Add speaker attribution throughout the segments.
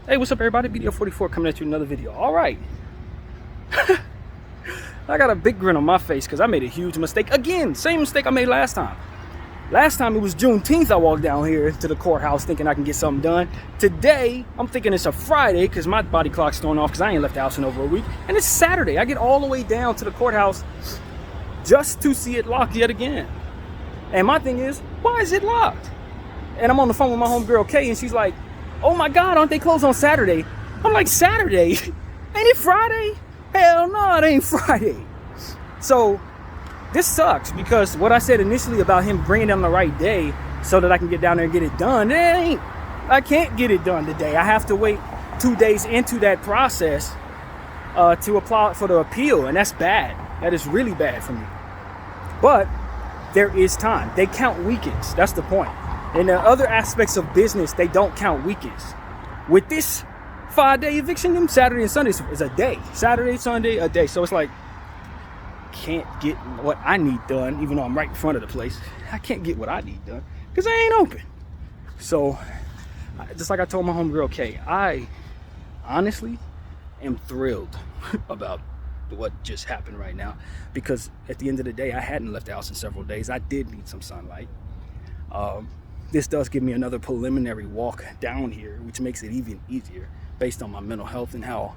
Speaker 1: Hey, what's up, everybody? BDF 44 coming at you with another video. All right. I got a big grin on my face because I made a huge mistake. Again, same mistake I made last time. Last time it was Juneteenth. I walked down here to the courthouse thinking I can get something done. Today, I'm thinking it's a Friday because my body clock's thrown off because I ain't left the house in over a week. And it's Saturday. I get all the way down to the courthouse just to see it locked yet again. And my thing is, why is it locked? And I'm on the phone with my homegirl Kay, and she's like, oh my God, aren't they closed on Saturday? I'm like, Saturday? Ain't it Friday? Hell no, it ain't Friday. So this sucks because what I said initially about him bringing them the right day so that I can get down there and get it done, I can't get it done today. I have to wait 2 days into that process to apply for the appeal, and that's bad. That is really bad for me. But there is time. They count weekends. That's the point. In the other aspects of business, they don't count weekends. With this 5-day eviction, Saturday and Sunday is a day. Saturday, Sunday, a day. So it's like, can't get what I need done, even though I'm right in front of the place. I can't get what I need done because I ain't open. So, just like I told my homegirl Kay, I honestly am thrilled about what just happened right now, because at the end of the day, I hadn't left the house in several days. I did need some sunlight. This does give me another preliminary walk down here, which makes it even easier based on my mental health and how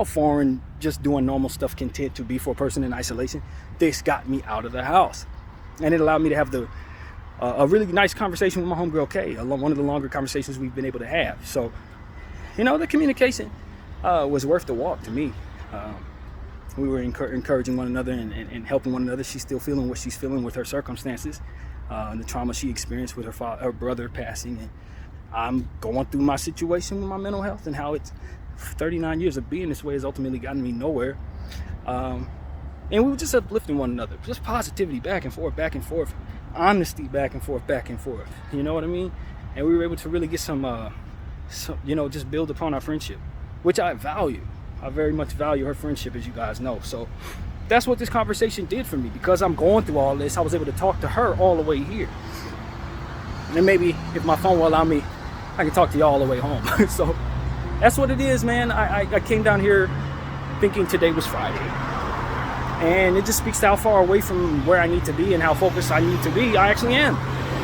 Speaker 1: foreign just doing normal stuff can tend to be for a person in isolation. This got me out of the house, and it allowed me to have a really nice conversation with my homegirl Kay, one of the longer conversations we've been able to have. So, the communication was worth the walk to me. We were encouraging one another and helping one another. She's still feeling what she's feeling with her circumstances, and the trauma she experienced with her brother passing. And I'm going through my situation with my mental health and how it's 39 years of being this way has ultimately gotten me nowhere. And we were just uplifting one another, just positivity back and forth, honesty back and forth. You know what I mean? And we were able to really get some just build upon our friendship, which I value. I very much value her friendship, as you guys know. So that's what this conversation did for me, because I'm going through all this. I was able to talk to her all the way here. And maybe if my phone will allow me, I can talk to y'all all the way home. So that's what it is, man. I came down here thinking today was Friday. And it just speaks to how far away from where I need to be and how focused I need to be. I actually am.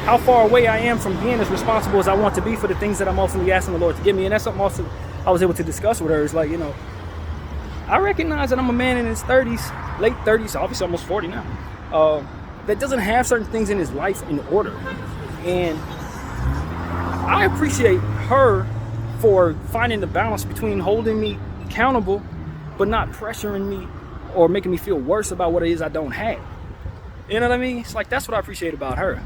Speaker 1: How far away I am from being as responsible as I want to be for the things that I'm ultimately asking the Lord to give me. And that's something also I was able to discuss with her. It's like, I recognize that I'm a man in his 30s, late 30s, obviously almost 40 now, that doesn't have certain things in his life in order. And I appreciate her for finding the balance between holding me accountable, but not pressuring me or making me feel worse about what it is I don't have. You know what I mean? It's like, that's what I appreciate about her.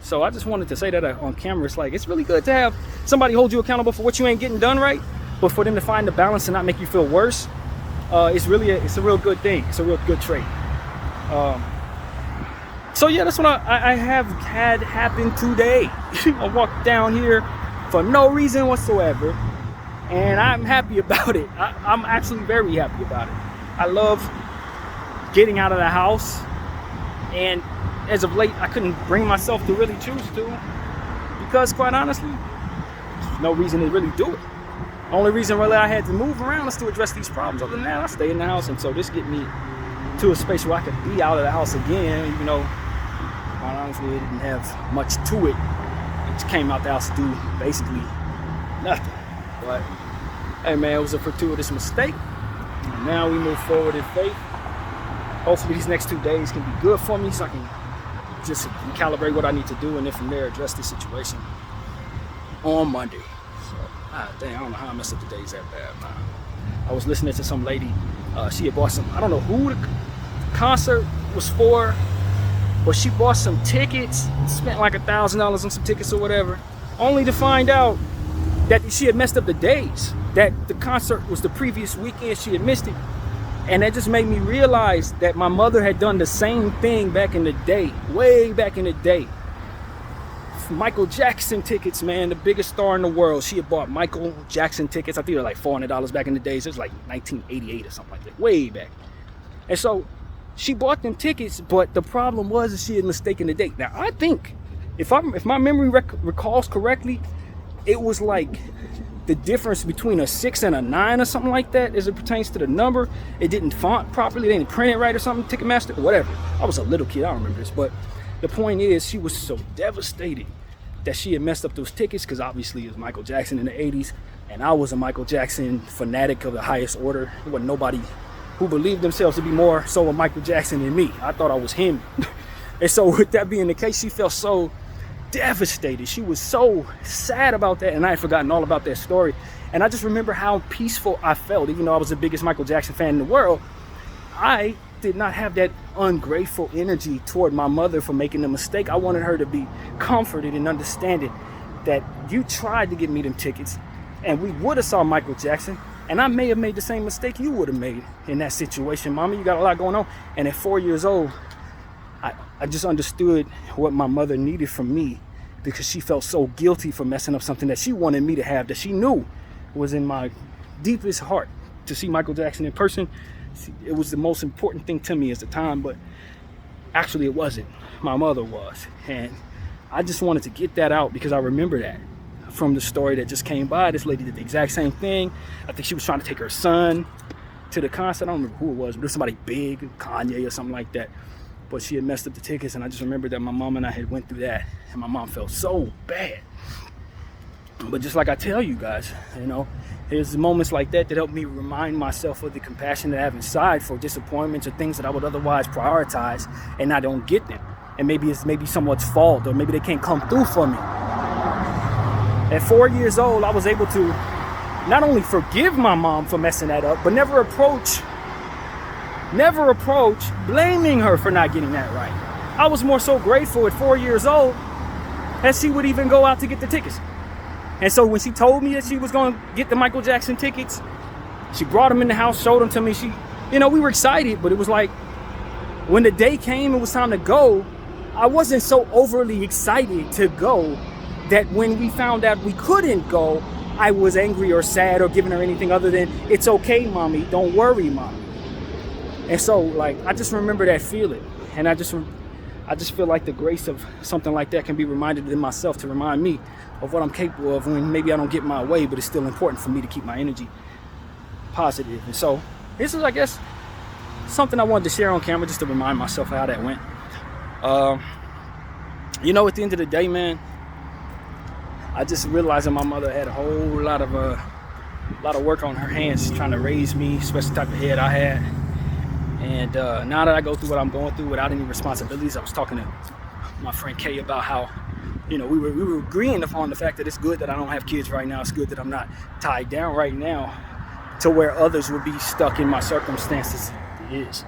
Speaker 1: So I just wanted to say that on camera. It's like, it's really good to have somebody hold you accountable for what you ain't getting done right, but for them to find the balance and not make you feel worse, it's a real good thing. It's a real good trait. So yeah, that's what I have had happen today. I walked down here for no reason whatsoever, and I'm happy about it. I'm actually very happy about it. I love getting out of the house, and as of late, I couldn't bring myself to really choose to, because quite honestly, there's no reason to really do it. Only reason really I had to move around is to address these problems. Other than that, I stay in the house, and so this get me to a space where I could be out of the house again, even though, quite honestly, it didn't have much to it. It just came out the house to do basically nothing. But hey, man, it was a fortuitous mistake, and now we move forward in faith. Hopefully these next 2 days can be good for me, so I can just recalibrate what I need to do, and then from there address the situation on Monday. Dang, I don't know how I messed up the days that bad, man. I was listening to some lady. She had bought some, I don't know who the concert was for, but she bought some tickets, spent like $1,000 on some tickets or whatever, only to find out that she had messed up the days, that the concert was the previous weekend, she had missed it. And that just made me realize that my mother had done the same thing back in the day, way back in the day. Michael Jackson tickets, man, the biggest star in the world. She had bought Michael Jackson tickets. I think they were like $400 back in the days. It was like 1988 or something like that, way back. And so she bought them tickets, but the problem was that she had mistaken the date. Now, I think, if my memory recalls correctly, it was like the difference between a 6 and a 9 or something like that as it pertains to the number. It didn't font properly, they didn't print it right or something, Ticketmaster, whatever. I was a little kid, I don't remember this, but the point is, she was so devastated that she had messed up those tickets, because obviously it was Michael Jackson in the 80s, and I was a Michael Jackson fanatic of the highest order. There wasn't nobody who believed themselves to be more so a Michael Jackson than me. I thought I was him. And so with that being the case, she felt so devastated. She was so sad about that, and I had forgotten all about that story. And I just remember how peaceful I felt. Even though I was the biggest Michael Jackson fan in the world, I did not have that ungrateful energy toward my mother for making a mistake. I wanted her to be comforted and understanding that you tried to get me them tickets, and we would have saw Michael Jackson, and I may have made the same mistake you would have made in that situation. Mama, you got a lot going on. And at 4 years old, I just understood what my mother needed from me, because she felt so guilty for messing up something that she wanted me to have, that she knew was in my deepest heart. To see Michael Jackson in person, it was the most important thing to me at the time, but actually it wasn't. My mother was. And I just wanted to get that out, because I remember that from the story that just came by. This lady did the exact same thing. I think she was trying to take her son to the concert. I don't remember who it was, but it was somebody big, Kanye or something like that. But she had messed up the tickets, and I just remember that my mom and I had went through that, and my mom felt so bad. But just like I tell you guys, you know, there's moments like that that help me remind myself of the compassion that I have inside for disappointments or things that I would otherwise prioritize, and I don't get them. And maybe it's someone's fault, or maybe they can't come through for me. At 4 years old, I was able to not only forgive my mom for messing that up, but never approach blaming her for not getting that right. I was more so grateful at 4 years old that she would even go out to get the tickets. And so when she told me that she was going to get the Michael Jackson tickets, she brought them in the house, showed them to me. We were excited, but it was like when the day came, it was time to go. I wasn't so overly excited to go that when we found out we couldn't go, I was angry or sad or giving her anything other than, it's okay, mommy, don't worry, mommy. And so, like, I just remember that feeling, and I just feel like the grace of something like that can be reminded in myself to remind me of what I'm capable of when maybe I don't get my way, but it's still important for me to keep my energy positive. And so this is, I guess, something I wanted to share on camera just to remind myself how that went. At the end of the day, man, I just realized that my mother had a whole lot of work on her hands trying to raise me, especially the type of head I had. And now that I go through what I'm going through without any responsibilities, I was talking to my friend Kay about how, we were agreeing upon the fact that it's good that I don't have kids right now. It's good that I'm not tied down right now to where others would be stuck in my circumstances is.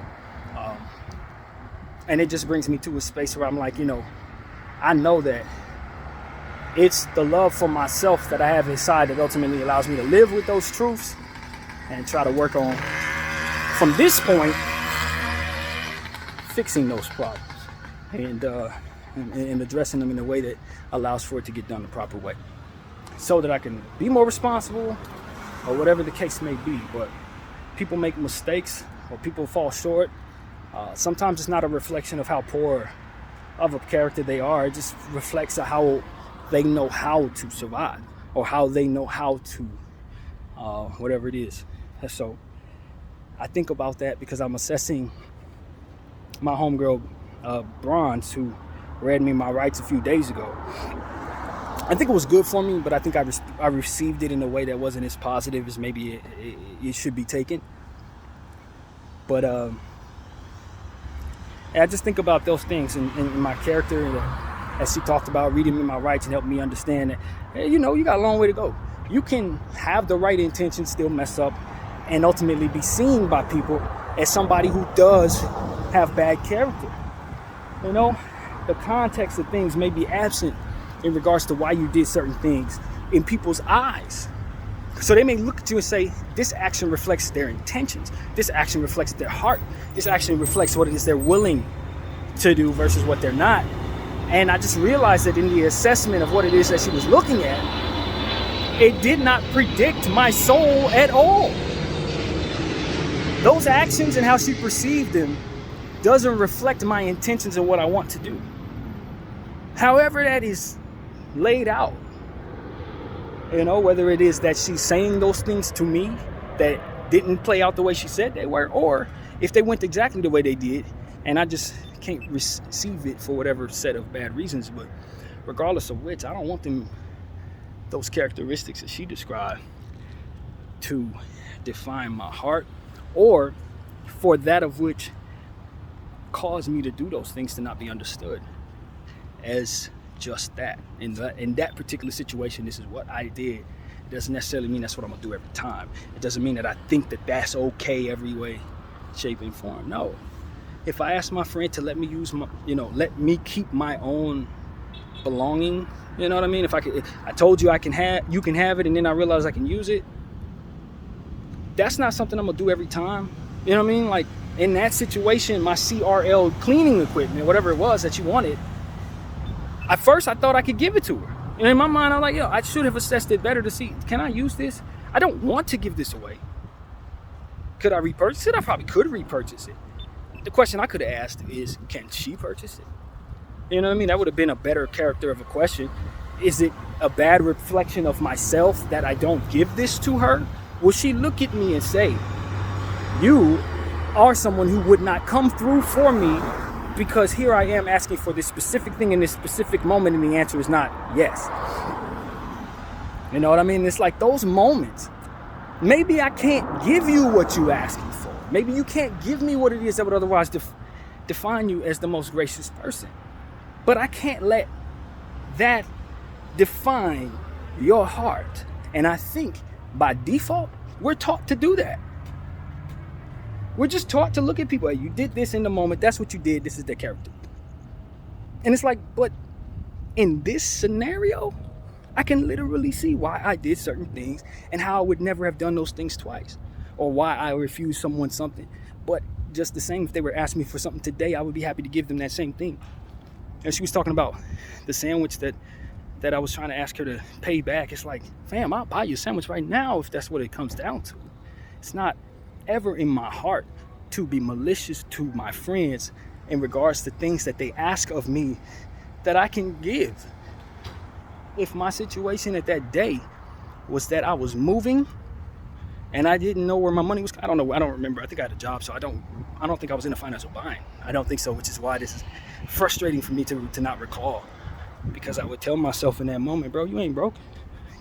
Speaker 1: And it just brings me to a space where I'm like, I know that it's the love for myself that I have inside that ultimately allows me to live with those truths and try to work on, from this point, fixing those problems and addressing them in a way that allows for it to get done the proper way, so that I can be more responsible or whatever the case may be. But people make mistakes or people fall short. Sometimes it's not a reflection of how poor of a character they are. It just reflects on how they know how to survive, or how they know how to whatever it is. And so I think about that because I'm assessing my homegirl Bronze, who read me my rights a few days ago. I think it was good for me, but I think I received it in a way that wasn't as positive as maybe it should be taken. But I just think about those things in my character, as she talked about reading me my rights and helping me understand that, hey, you got a long way to go. You can have the right intentions, still mess up, and ultimately be seen by people as somebody who does have bad character. The context of things may be absent in regards to why you did certain things in people's eyes. So they may look at you and say, this action reflects their intentions. This action reflects their heart. This action reflects what it is they're willing to do versus what they're not. And I just realized that in the assessment of what it is that she was looking at, it did not predict my soul at all. Those actions and how she perceived them doesn't reflect my intentions and what I want to do. However that is laid out, You know, whether it is that she's saying those things to me that didn't play out the way she said they were, or if they went exactly the way they did, and I just can't receive it for whatever set of bad reasons. But regardless of which, I don't want those characteristics that she described to define my heart, or for that of which caused me to do those things to not be understood as just that. In that particular situation, this is what I did. It doesn't necessarily mean that's what I'm gonna do every time. It doesn't mean that I think that that's okay every way, shape, and form. No. If I ask my friend to let me use my, let me keep my own belonging, you know what I mean? If I told you you can have it, and then I realize I can use it. That's not something I'm gonna do every time. You know what I mean? Like in that situation, my CRL cleaning equipment, whatever it was that you wanted, at first I thought I could give it to her. And in my mind, I'm like, I should have assessed it better to see, can I use this? I don't want to give this away. Could I repurchase it? I probably could repurchase it. The question I could have asked is, can she purchase it? You know what I mean? That would have been a better character of a question. Is it a bad reflection of myself that I don't give this to her? Will she look at me and say, you are someone who would not come through for me because here I am asking for this specific thing in this specific moment, and the answer is not yes. You know what I mean? It's like those moments. Maybe I can't give you what you're asking for. Maybe you can't give me what it is that would otherwise define you as the most gracious person. But I can't let that define your heart. And I think by default, we're taught to do that. We're just taught to look at people. Hey, you did this in the moment. That's what you did. This is their character. And it's like, but in this scenario, I can literally see why I did certain things and how I would never have done those things twice, or why I refused someone something. But just the same, if they were asking me for something today, I would be happy to give them that same thing. And she was talking about the sandwich that I was trying to ask her to pay back. It's like, fam, I'll buy you a sandwich right now if that's what it comes down to. It's not ever in my heart to be malicious to my friends in regards to things that they ask of me that I can give. If my situation at that day was that I was moving and I didn't know where my money was, I don't know, I don't remember. I think I had a job, so I don't think I was in a financial bind. I don't think so, which is why this is frustrating for me to not recall, because I would tell myself in that moment, bro, you ain't broke.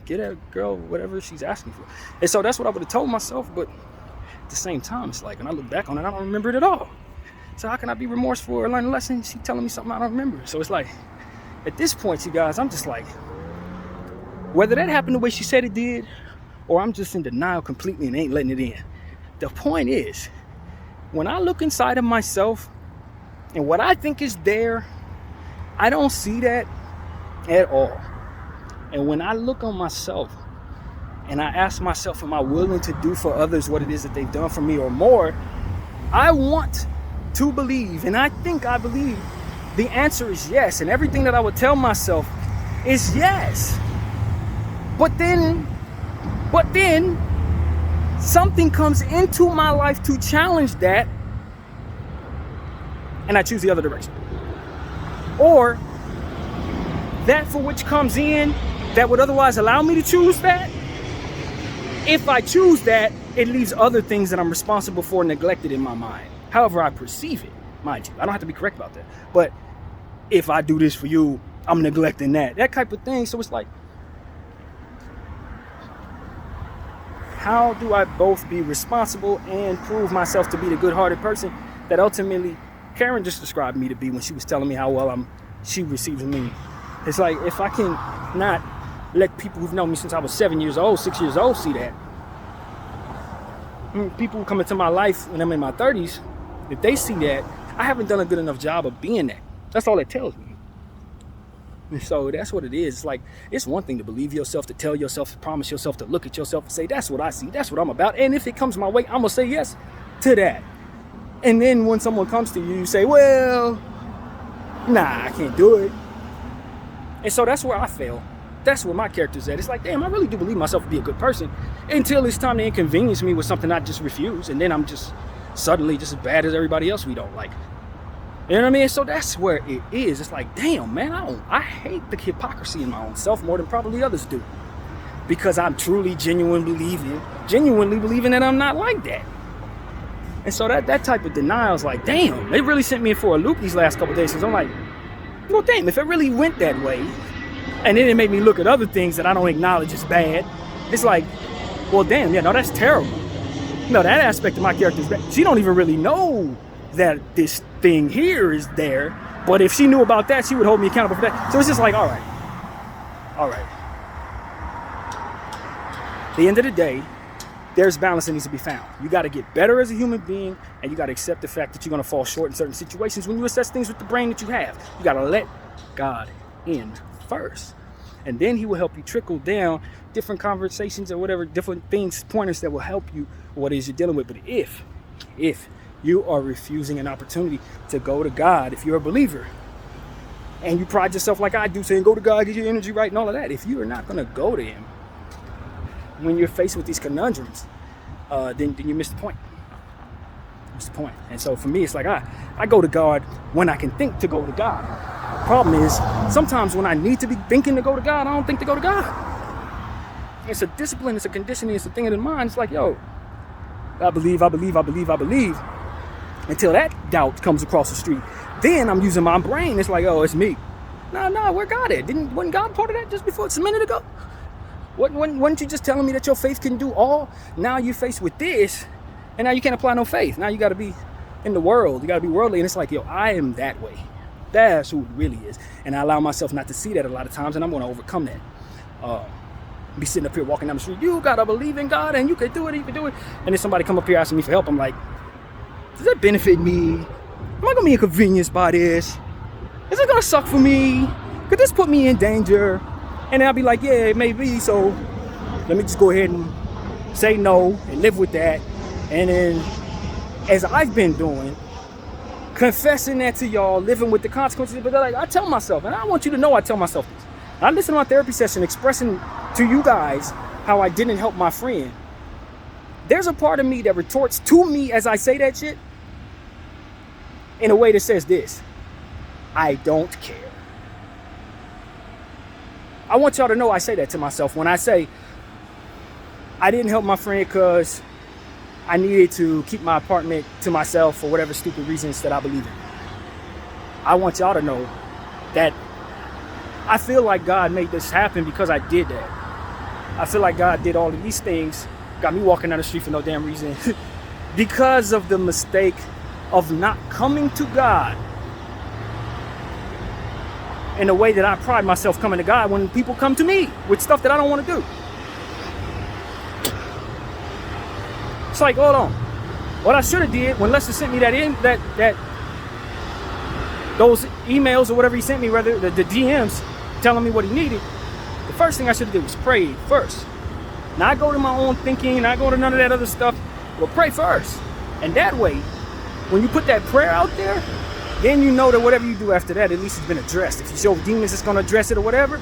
Speaker 1: Get that girl whatever she's asking for. And so that's what I would have told myself, but at the same time, it's like when I look back on it, I don't remember it at all. So how can I be remorseful or learn a lesson? She telling me something I don't remember. So it's like, at this point, you guys, I'm just like, whether that happened the way she said it did, or I'm just in denial completely and ain't letting it in. The point is, when I look inside of myself and what I think is there, I don't see that at all. And when I look on myself and I ask myself, am I willing to do for others what it is that they've done for me or more? I want to believe, and I think I believe, the answer is yes. And everything that I would tell myself is yes. But then something comes into my life to challenge that, and I choose the other direction. Or that for which comes in that would otherwise allow me to choose that, if I choose that, it leaves other things that I'm responsible for neglected in my mind. However I perceive it, mind you. I don't have to be correct about that. But if I do this for you, I'm neglecting that type of thing. So it's like, how do I both be responsible and prove myself to be the good-hearted person that ultimately Karen just described me to be when she was telling me how well she receives me? It's like, if I can not let people who've known me since I was 7 years old, 6 years old see that, people who come into my life when I'm in my 30s, if they see that, I haven't done a good enough job of being that. That's all it tells me. And so that's what it is. It's like, it's one thing to believe yourself, to tell yourself, to promise yourself, to look at yourself and say, that's what I see, that's what I'm about. And if it comes my way, I'm going to say yes to that. And then when someone comes to you, you say, well, nah, I can't do it. And so that's where I fail. That's where my character's at. It's like, damn, I really do believe myself to be a good person until it's time to inconvenience me with something I just refuse. And then I'm just suddenly just as bad as everybody else we don't like. You know what I mean? So that's where it is. It's like, damn, man, I hate the hypocrisy in my own self more than probably others do. because I'm truly genuinely believing that I'm not like that. And so that type of denial is like, damn, they really sent me for a loop these last couple of days. Because I'm like, well, damn, if it really went that way, and then it made me look at other things that I don't acknowledge as bad, it's like, well, damn, yeah, no, that's terrible. No, that aspect of my character is bad. She don't even really know that this thing here is there, but if she knew about that, she would hold me accountable for that. So it's just like, all right. At the end of the day, there's balance that needs to be found. You got to get better as a human being, and you got to accept the fact that you're going to fall short in certain situations when you assess things with the brain that you have. You got to let God in first, and then he will help you trickle down different conversations or whatever, different things, pointers that will help you what it is you're dealing with. But if you are refusing an opportunity to go to God, if you're a believer and you pride yourself like I do, saying go to God, get your energy right and all of that, if you are not going to go to him when you're faced with these conundrums, then you miss the point. That's the point. And so for me, it's like I go to God when I can think to go to God. The problem is sometimes when I need to be thinking to go to God, I don't think to go to God. It's a discipline, it's a conditioning, it's a thing of the mind. It's like, yo, I believe. Until that doubt comes across the street. Then I'm using my brain. It's like, oh, it's me. No, where God at? Wasn't God part of that just before, just a minute ago? Wasn't you just telling me that your faith can do all? Now you're faced with this, and now you can't apply no faith. Now you got to be in the world. You got to be worldly. And it's like, yo, I am that way. That's who it really is. And I allow myself not to see that a lot of times, and I'm going to overcome that. Be sitting up here walking down the street. You got to believe in God, and you can do it, you can do it. And then somebody come up here asking me for help. I'm like, does that benefit me? Am I going to be inconvenienced by this? Is it going to suck for me? Could this put me in danger? And then I'll be like, yeah, it may be, so let me just go ahead and say no and live with that. And then, as I've been doing, confessing that to y'all, living with the consequences, but like I tell myself, and I want you to know I tell myself this. I listen to my therapy session expressing to you guys how I didn't help my friend. There's a part of me that retorts to me as I say that shit in a way that says this: I don't care. I want y'all to know I say that to myself when I say I didn't help my friend because I needed to keep my apartment to myself for whatever stupid reasons that I believe in. I want y'all to know that I feel like God made this happen because I did that. I feel like God did all of these things, got me walking down the street for no damn reason, because of the mistake of not coming to God in a way that I pride myself coming to God when people come to me with stuff that I don't want to do. It's like, hold on. What I should have did when Lester sent me those emails or whatever he sent me, rather the DMs telling me what he needed, the first thing I should have did was pray first. Not go to my own thinking, not go to none of that other stuff, but pray first. And that way, when you put that prayer out there, then you know that whatever you do after that, at least it's been addressed. If you show demons it's going to address it or whatever,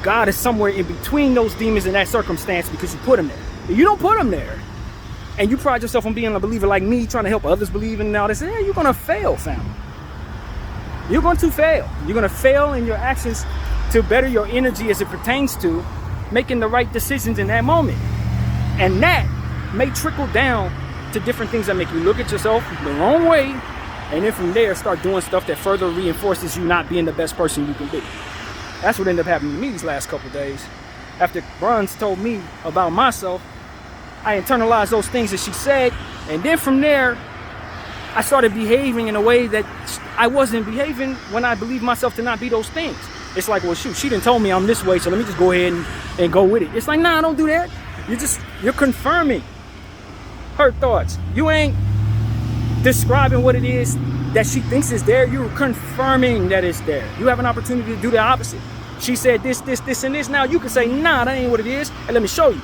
Speaker 1: God is somewhere in between those demons in that circumstance because you put him there. If you don't put him there, and you pride yourself on being a believer like me, trying to help others believe in all this, you're going to fail, fam. You're going to fail. You're going to fail in your actions to better your energy as it pertains to making the right decisions in that moment. And that may trickle down to different things that make you look at yourself the wrong way, and then from there start doing stuff that further reinforces you not being the best person you can be. That's what ended up happening to me these last couple of days. After Bruns told me about myself, I internalized those things that she said, and then from there, I started behaving in a way that I wasn't behaving when I believed myself to not be those things. It's like, well, shoot, she done told me I'm this way, so let me just go ahead and go with it. It's like, nah, don't do that. You're confirming her thoughts. You ain't describing what it is that she thinks is there. You're confirming that it's there. You have an opportunity to do the opposite. She said this, and this. Now you can say, nah, that ain't what it is, and let me show you.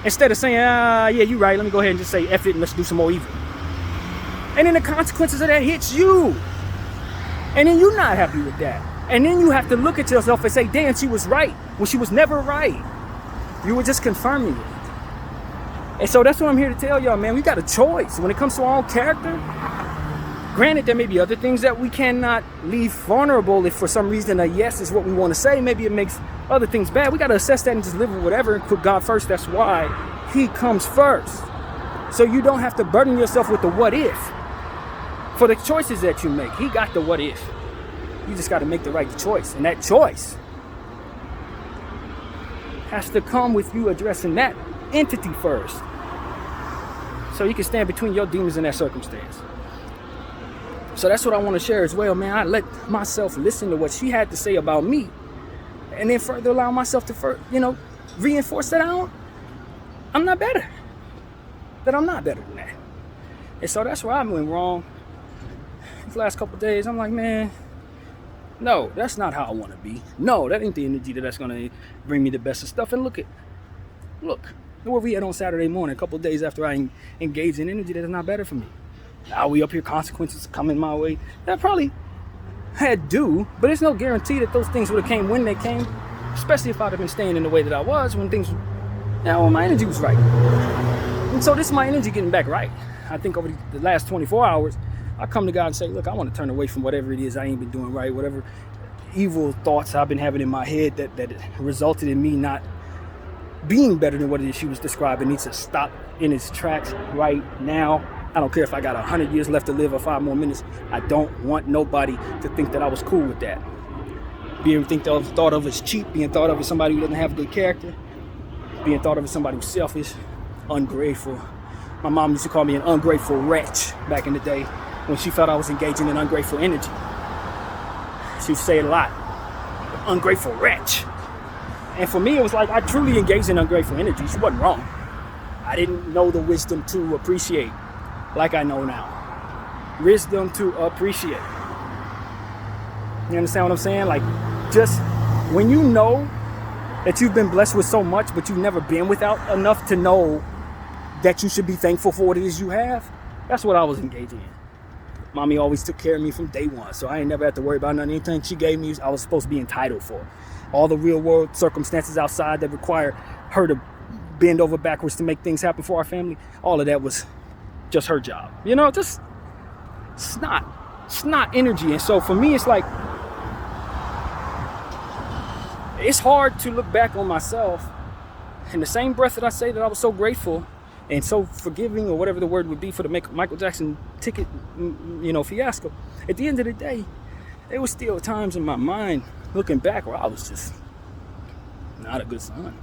Speaker 1: Instead of saying, yeah, you're right, let me go ahead and just say F it and let's do some more evil. And then the consequences of that hits you. And then you're not happy with that. And then you have to look at yourself and say, damn, she was right when she was never right. You were just confirming it. And so that's what I'm here to tell y'all, man. We got a choice when it comes to our own character. Granted, there may be other things that we cannot leave vulnerable if for some reason a yes is what we want to say. Maybe it makes other things bad, we got to assess that and just live with whatever and put God first. That's why he comes first. So you don't have to burden yourself with the what if for the choices that you make. He got the what if. You just got to make the right choice. And that choice has to come with you addressing that entity first. So you can stand between your demons in that circumstance. So that's what I want to share as well, man. I let myself listen to what she had to say about me, and then further allow myself to, reinforce that I'm not better. That I'm not better than that. And so that's where I went wrong. These last couple of days, I'm like, man, no, that's not how I want to be. No, that ain't the energy that's going to bring me the best of stuff. And look where we at on Saturday morning, a couple of days after I engaged in energy that is not better for me. Now we up here, consequences coming my way. That probably had due, but there's no guarantee that those things would have came when they came, especially if I'd have been staying in the way that I was when things, when my energy was right. And so this is my energy getting back right. I think over the last 24 hours, I come to God and say, look, I want to turn away from whatever it is I ain't been doing right, whatever evil thoughts I've been having in my head that resulted in me not being better than what it is she was describing needs to stop in its tracks right now. I don't care if I got 100 years left to live or 5 more minutes. I don't want nobody to think that I was cool with that. Being thought of as cheap, being thought of as somebody who doesn't have good character, being thought of as somebody who's selfish, ungrateful. My mom used to call me an ungrateful wretch back in the day when she felt I was engaging in ungrateful energy. She would say it a lot. Ungrateful wretch. And for me, it was like I truly engaged in ungrateful energy. She wasn't wrong. I didn't know the wisdom to appreciate like I know now. Wisdom to appreciate. You understand what I'm saying? Like, just when you know that you've been blessed with so much, but you've never been without enough to know that you should be thankful for what it is you have, that's what I was engaging in. Mommy always took care of me from day one, so I ain't never had to worry about anything she gave me. I was supposed to be entitled for. All the real world circumstances outside that require her to bend over backwards to make things happen for our family, all of that was just her job. Just snot energy. And so for me, it's like, it's hard to look back on myself in the same breath that I say that I was so grateful and so forgiving, or whatever the word would be, for the Michael Jackson ticket, fiasco. At the end of the day, there was still times in my mind looking back where I was just not a good son.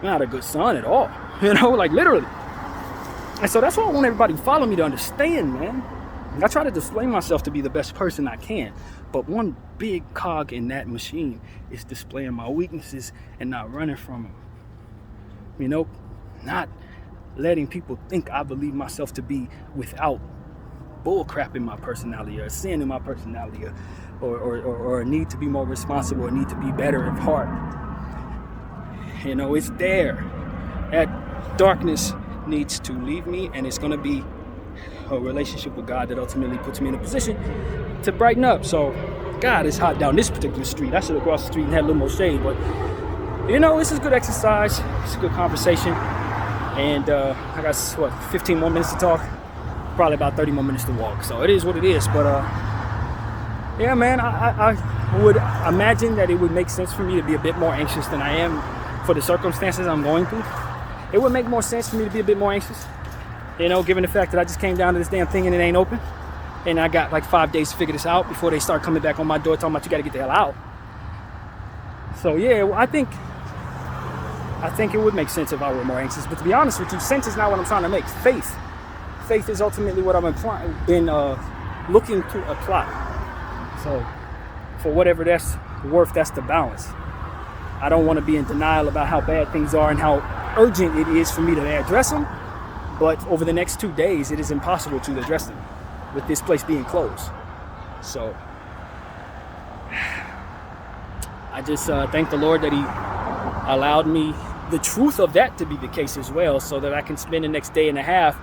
Speaker 1: Not a good son at all. Like literally. And so that's why I want everybody to follow me to understand, man. I try to display myself to be the best person I can. But one big cog in that machine is displaying my weaknesses and not running from them. Not letting people think I believe myself to be without bullcrap in my personality, or sin in my personality, or a need to be more responsible, or need to be better at heart. It's there. That darkness needs to leave me, and it's going to be a relationship with God that ultimately puts me in a position to brighten up. So, God, it's hot down this particular street. I should have crossed the street and had a little more shade, but this is good exercise. It's a good conversation. And I got, 15 more minutes to talk. Probably about 30 more minutes to walk. So it is what it is. But yeah, man, I would imagine that it would make sense for me to be a bit more anxious than I am for the circumstances I'm going through. It would make more sense for me to be a bit more anxious, given the fact that I just came down to this damn thing and it ain't open. And I got like 5 days to figure this out before they start coming back on my door talking about you got to get the hell out. So yeah, I think it would make sense if I were more anxious. But to be honest with you, sense is not what I'm trying to make. Faith is ultimately what I've been looking to apply. So for whatever that's worth, that's the balance. I don't want to be in denial about how bad things are and how urgent it is for me to address them. But over the next 2 days, it is impossible to address them with this place being closed. So I just thank the Lord that He allowed me the truth of that to be the case as well, so that I can spend the next day and a half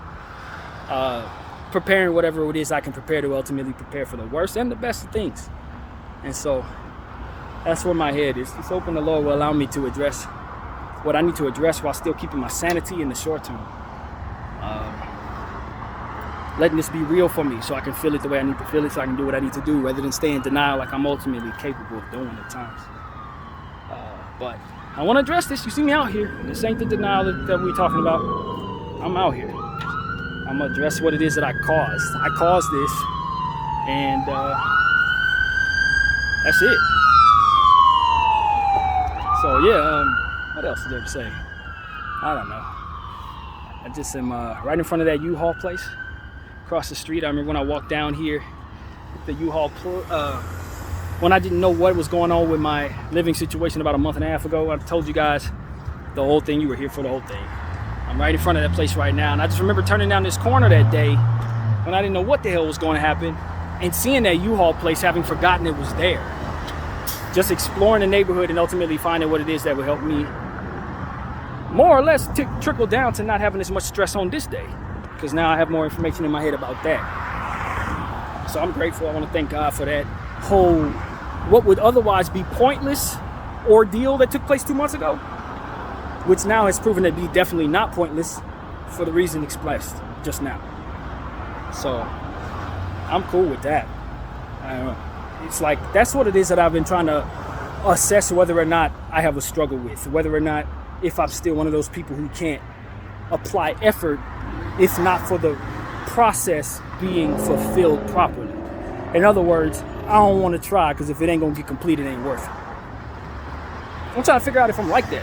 Speaker 1: preparing whatever it is I can prepare to ultimately prepare for the worst and the best of things. And so that's where my head is. Just hoping the Lord will allow me to address what I need to address while still keeping my sanity in the short term. Letting this be real for me so I can feel it the way I need to feel it, so I can do what I need to do rather than stay in denial like I'm ultimately capable of doing at times. But I want to address this. You see me out here. This ain't the denial that we're talking about. I'm out here. I'm going to address what it is that I caused. I caused this, and that's it. So, yeah, what else is there to say? I don't know. I just am right in front of that U-Haul place across the street. I remember when I walked down here, the U-Haul, when I didn't know what was going on with my living situation about a month and a half ago. I told you guys the whole thing. You were here for the whole thing. I'm right in front of that place right now. And I just remember turning down this corner that day when I didn't know what the hell was going to happen and seeing that U-Haul place, having forgotten it was there. Just exploring the neighborhood and ultimately finding what it is that would help me more or less trickle down to not having as much stress on this day, because now I have more information in my head about that. So I'm grateful. I want to thank God for that whole, what would otherwise be pointless ordeal that took place 2 months ago, which now has proven to be definitely not pointless for the reason expressed just now. So I'm cool with that. I don't know. It's like, that's what it is that I've been trying to assess whether or not I have a struggle with, whether or not if I'm still one of those people who can't apply effort if not for the process being fulfilled properly. In other words, I don't want to try because if it ain't going to get completed, it ain't worth it. I'm trying to figure out if I'm like that.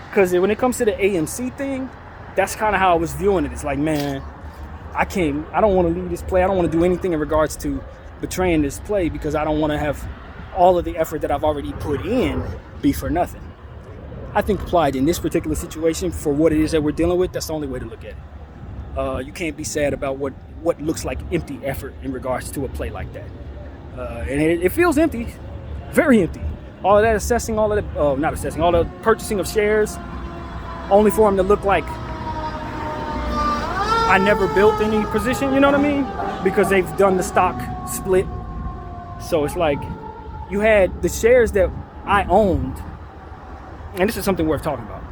Speaker 1: Because when it comes to the AMC thing, that's kind of how I was viewing it. It's like, man, I don't want to leave this play. I don't want to do anything in regards to betraying this play because I don't want to have all of the effort that I've already put in be for nothing. I think applied in this particular situation for what it is that we're dealing with, that's the only way to look at it. You can't be sad about what looks like empty effort in regards to a play like that. And it feels empty, very empty. All of that assessing, all of that, not assessing, all the purchasing of shares, only for them to look like I never built any position, you know what I mean? Because they've done the stock split. So it's like you had the shares that I owned, and this is something worth talking about.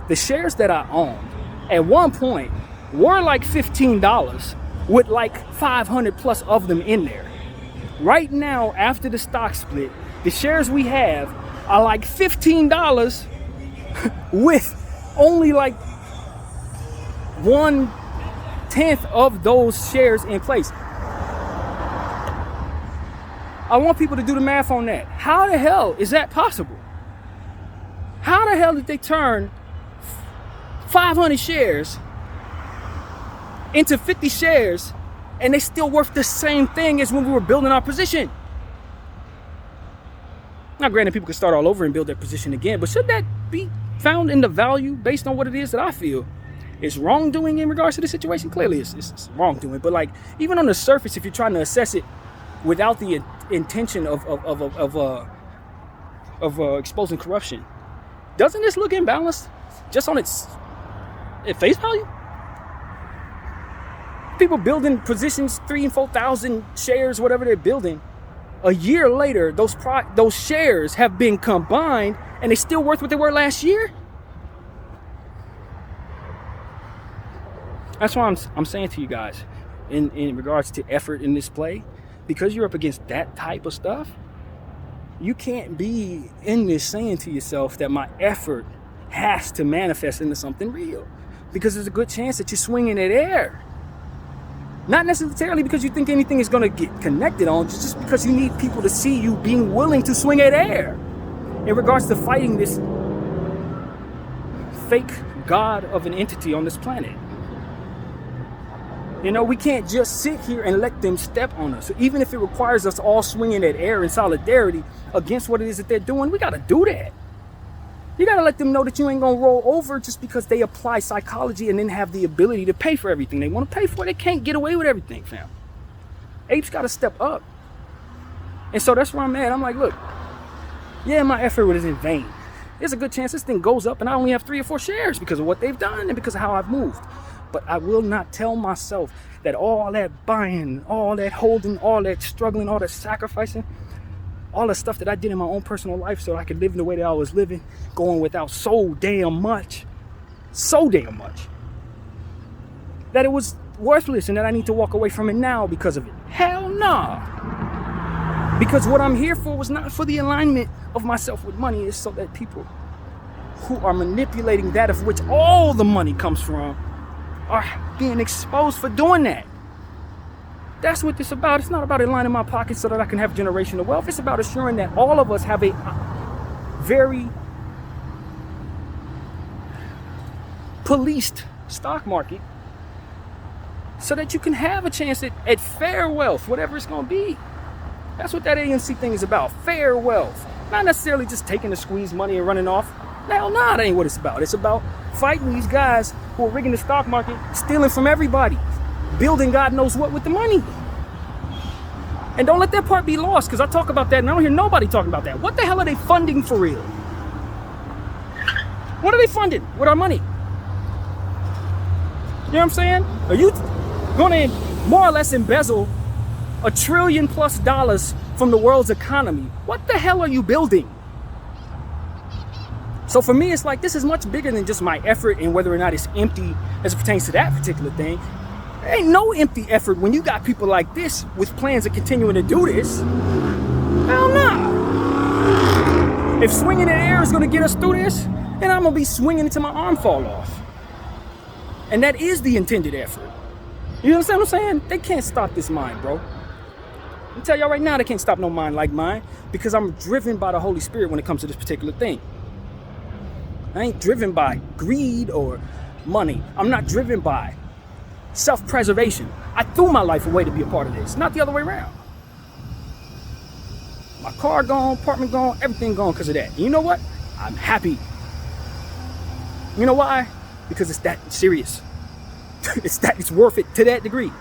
Speaker 1: The shares that I owned at one point were like $15 with like 500 plus of them in there. Right now, after the stock split, the shares we have are like $15 with only like 1/10 of those shares in place. I want people to do the math on that. How the hell is that possible? How the hell did they turn 500 shares into 50 shares and they still worth the same thing as when we were building our position? Now, granted, people can start all over and build their position again, but should that be found in the value based on what it is that I feel is wrongdoing in regards to the situation? Clearly, it's wrongdoing. But like, even on the surface, if you're trying to assess it without the intention of exposing corruption, doesn't this look imbalanced just on its face value? People building positions, 3,000 and 4,000 shares, whatever they're building. A year later, those shares have been combined, and they're still worth what they were last year. That's why I'm saying to you guys, in regards to effort in this play, because you're up against that type of stuff, you can't be in this saying to yourself that my effort has to manifest into something real, because there's a good chance that you're swinging at air. Not necessarily because you think anything is going to get connected on, just because you need people to see you being willing to swing at air in regards to fighting this fake god of an entity on this planet. You know, we can't just sit here and let them step on us. So even if it requires us all swinging at air in solidarity against what it is that they're doing, we got to do that. You got to let them know that you ain't going to roll over just because they apply psychology and then have the ability to pay for everything they want to pay for. They can't get away with everything, fam. Apes got to step up. And so that's where I'm at. I'm like, look, yeah, my effort was in vain. There's a good chance this thing goes up and I only have 3 or 4 shares because of what they've done and because of how I've moved. But I will not tell myself that all that buying, all that holding, all that struggling, all that sacrificing, all the stuff that I did in my own personal life so I could live in the way that I was living, going without so damn much, that it was worthless and that I need to walk away from it now because of it. Hell no. Because what I'm here for was not for the alignment of myself with money. It's so that people who are manipulating that of which all the money comes from are being exposed for doing that. That's what this is about. It's not about aligning my pockets so that I can have generational wealth. It's about assuring that all of us have a very policed stock market so that you can have a chance at fair wealth, whatever it's going to be. That's what that ANC thing is about, fair wealth. Not necessarily just taking the squeeze money and running off. Hell no, that ain't what it's about. It's about fighting these guys who are rigging the stock market, stealing from everybody, building God knows what with the money. And don't let that part be lost, because I talk about that and I don't hear nobody talking about that. What the hell are they funding for real? What are they funding with our money? You know what I'm saying? Are you going to more or less embezzle $1 trillion+ from the world's economy? What the hell are you building? So for me, it's like, this is much bigger than just my effort and whether or not it's empty as it pertains to that particular thing. There ain't no empty effort when you got people like this with plans of continuing to do this. Hell no. If swinging in the air is going to get us through this, then I'm going to be swinging until my arm fall off. And that is the intended effort. You understand what I'm saying? They can't stop this mind, bro. I tell y'all right now, they can't stop no mind like mine, because I'm driven by the Holy Spirit when it comes to this particular thing. I ain't driven by greed or money. I'm not driven by self-preservation. I threw my life away to be a part of this, not the other way around. My car gone, apartment gone, everything gone because of that. And you know what? I'm happy. You know why? Because it's that serious. It's worth it to that degree. And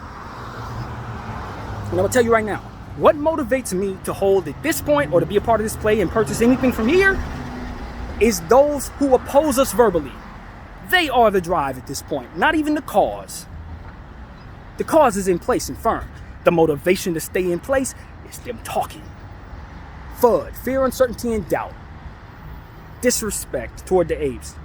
Speaker 1: I'm gonna tell you right now, what motivates me to hold at this point or to be a part of this play and purchase anything from here is those who oppose us verbally. They are the drive at this point, not even the cause. The cause is in place and firm. The motivation to stay in place is them talking. FUD, fear, uncertainty, and doubt. Disrespect toward the apes.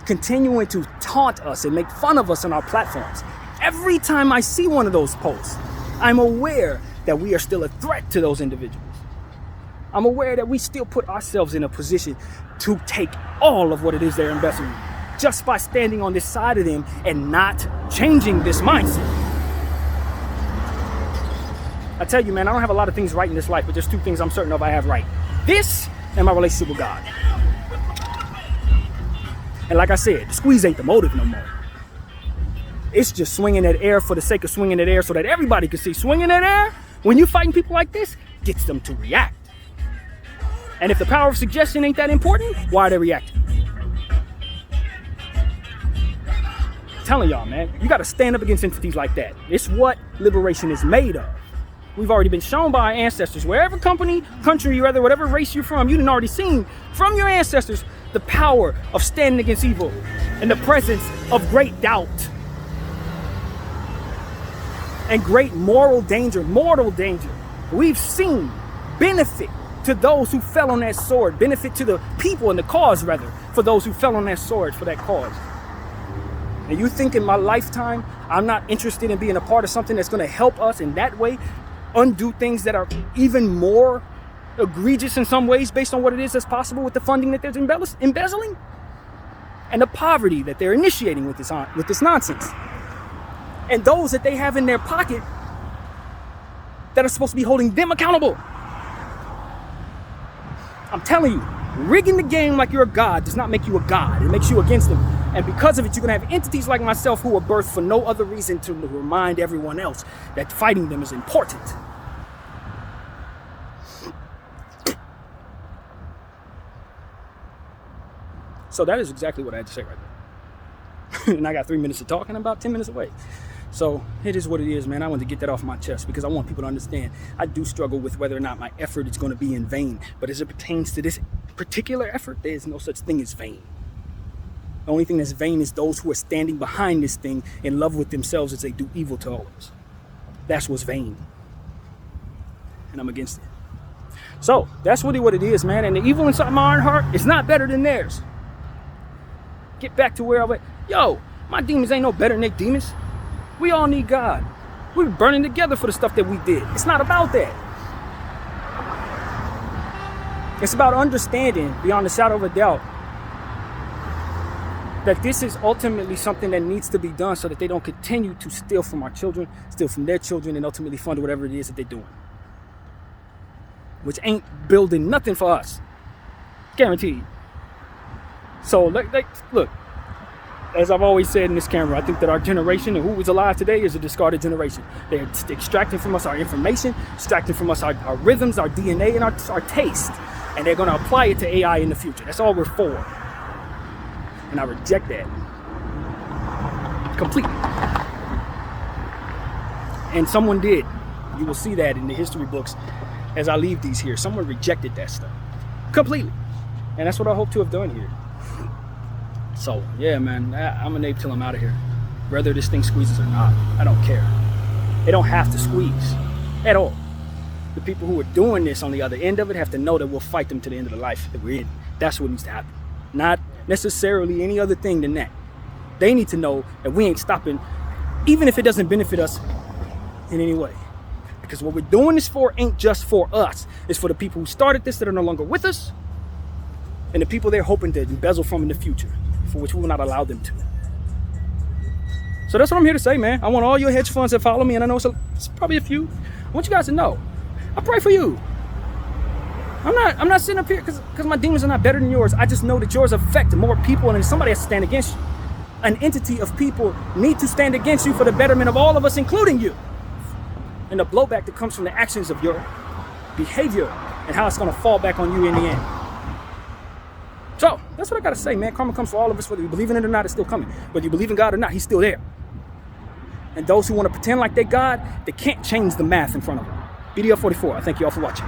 Speaker 1: Continuing to taunt us and make fun of us on our platforms. Every time I see one of those posts, I'm aware that we are still a threat to those individuals. I'm aware that we still put ourselves in a position to take all of what it is they're investing in just by standing on this side of them and not changing this mindset. I tell you, man, I don't have a lot of things right in this life, but there's two things I'm certain of I have right. This and my relationship with God. And like I said, the squeeze ain't the motive no more. It's just swinging that air for the sake of swinging that air so that everybody can see. Swinging that air, when you're fighting people like this, gets them to react. And if the power of suggestion ain't that important, why are they reacting? I'm telling y'all, man, you got to stand up against entities like that. It's what liberation is made of. We've already been shown by our ancestors, wherever country you're at, whatever race you're from, you done already seen from your ancestors the power of standing against evil in the presence of great doubt and great moral danger, mortal danger. We've seen benefit to those who fell on that sword, benefit to the people and the cause, rather, for those who fell on that sword for that cause. And you think in my lifetime, I'm not interested in being a part of something that's going to help us in that way undo things that are even more egregious in some ways based on what it is that's possible with the funding that they're embezzling and the poverty that they're initiating with this nonsense, and those that they have in their pocket that are supposed to be holding them accountable. I'm telling you, rigging the game like you're a god does not make you a god. It makes you against them. And because of it, you're going to have entities like myself who are birthed for no other reason to remind everyone else that fighting them is important. So that is exactly what I had to say right there. And I got 3 minutes to talk and I'm about 10 minutes away. So it is what it is, man. I wanted to get that off my chest because I want people to understand I do struggle with whether or not my effort is going to be in vain. But as it pertains to this particular effort, there is no such thing as vain. The only thing that's vain is those who are standing behind this thing in love with themselves as they do evil to others. That's what's vain. And I'm against it. So that's really what it is, man. And the evil inside my own heart is not better than theirs. Get back to where I went. Yo, my demons ain't no better than their demons. We all need God. We were burning together for the stuff that we did. It's not about that. It's about understanding beyond a shadow of a doubt that this is ultimately something that needs to be done so that they don't continue to steal from our children, steal from their children, and ultimately fund whatever it is that they're doing. Which ain't building nothing for us. Guaranteed. So, look, as I've always said in this camera, I think that our generation and who is alive today is a discarded generation. They're extracting from us our information, extracting from us our rhythms, our DNA, and our taste. And they're going to apply it to AI in the future. That's all we're for. And I reject that completely. And someone did. You will see that in the history books as I leave these here. Someone rejected that stuff completely. And that's what I hope to have done here. So, yeah, man, I'm an ape till I'm out of here. Whether this thing squeezes or not, I don't care. It don't have to squeeze at all. The people who are doing this on the other end of it have to know that we'll fight them to the end of the life that we're in. That's what needs to happen. Not necessarily any other thing than that. They need to know that we ain't stopping, even if it doesn't benefit us in any way. Because what we're doing this for ain't just for us. It's for the people who started this that are no longer with us, and the people they're hoping to embezzle from in the future, for which we will not allow them to. So that's what I'm here to say, man. I want all your hedge funds that follow me, and I know it's probably a few. I want you guys to know, I pray for you. I'm not sitting up here because my demons are not better than yours. I just know that yours affect more people, and somebody has to stand against you. An entity of people need to stand against you for the betterment of all of us, including you. And the blowback that comes from the actions of your behavior and how it's going to fall back on you in the end. So that's what I got to say, man. Karma comes for all of us, whether you believe in it or not, it's still coming. Whether you believe in God or not, he's still there. And those who want to pretend like they're God, they can't change the math in front of them. BDF 44, I thank you all for watching.